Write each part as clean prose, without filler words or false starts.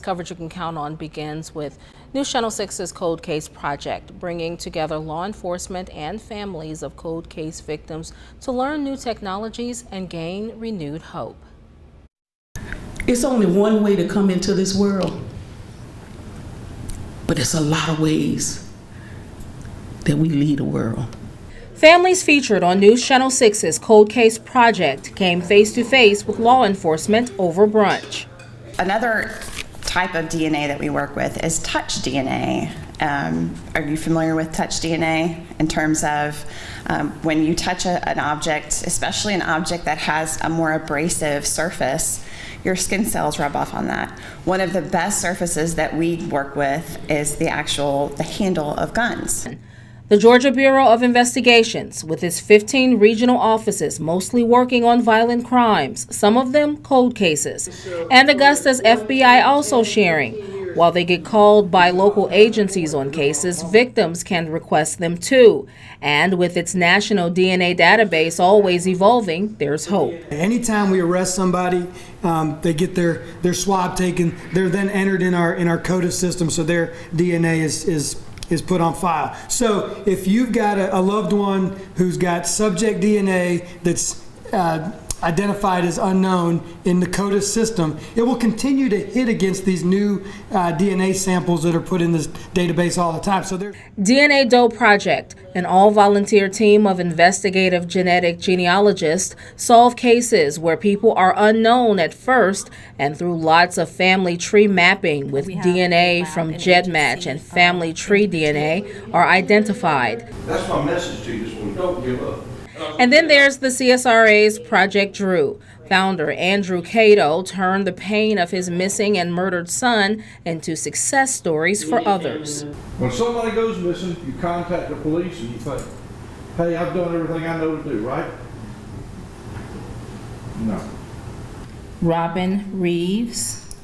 coverage you can count on begins with News Channel 6's Cold Case Project, bringing together law enforcement and families of cold case victims to learn new technologies and gain renewed hope. It's only one way to come into this world, but it's a lot of ways that we lead the world. Families featured on News Channel 6's Cold Case Project came face-to-face with law enforcement over brunch. Another type of DNA that we work with is touch DNA. Are you familiar with touch DNA in terms of when you touch an object, especially an object that has a more abrasive surface, your skin cells rub off on that. One of the best surfaces that we work with is the handle of guns. The Georgia Bureau of Investigations, with its 15 regional offices mostly working on violent crimes, some of them cold cases, and Augusta's FBI also sharing. While they get called by local agencies on cases, victims can request them too. And with its national DNA database always evolving, there's hope. Anytime we arrest somebody, they get their swab taken, they're then entered in our CODIS system, so their DNA is put on file. So if you've got a loved one who's got subject DNA that's identified as unknown in the CODIS system, it will continue to hit against these new DNA samples that are put in this database all the time. So there's DNA Doe Project, an all-volunteer team of investigative genetic genealogists, solve cases where people are unknown at first, and through lots of family tree mapping with DNA from GEDmatch and family tree DNA are identified. That's my message to you, is we don't give up. And then there's the CSRA's Project Drew. Founder Andrew Cato turned the pain of his missing and murdered son into success stories for others. When somebody goes missing, you contact the police and you say, hey, I've done everything I know to do, right? No. Robin Reeves,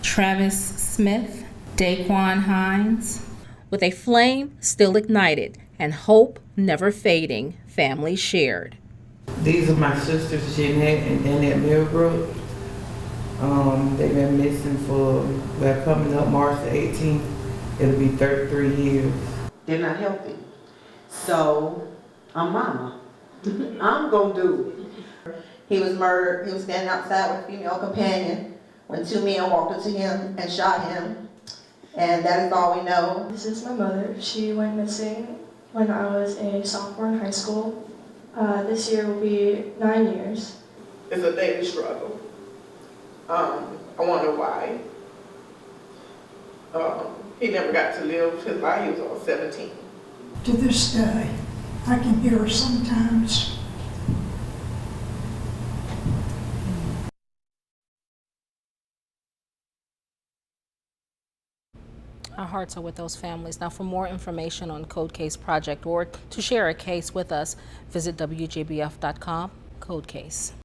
Travis Smith, Daquan Hines. With a flame still ignited and hope never fading, families shared. These are my sisters, Jeanette and Annette Millbrook. They've been missing we're coming up March the 18th. It'll be 33 years. They're not healthy. So, I'm mama. I'm gonna do it. He was murdered. He was standing outside with a female companion when two men walked up to him and shot him. And that is all we know. This is my mother. She went missing when I was a sophomore in high school. This year will be 9 years. It's a daily struggle. I wonder why. He never got to live his life. He was all 17. To this day, I can hear her sometimes. Our hearts are with those families. Now, for more information on Cold Case Project or to share a case with us, visit WJBF.com, Cold Case.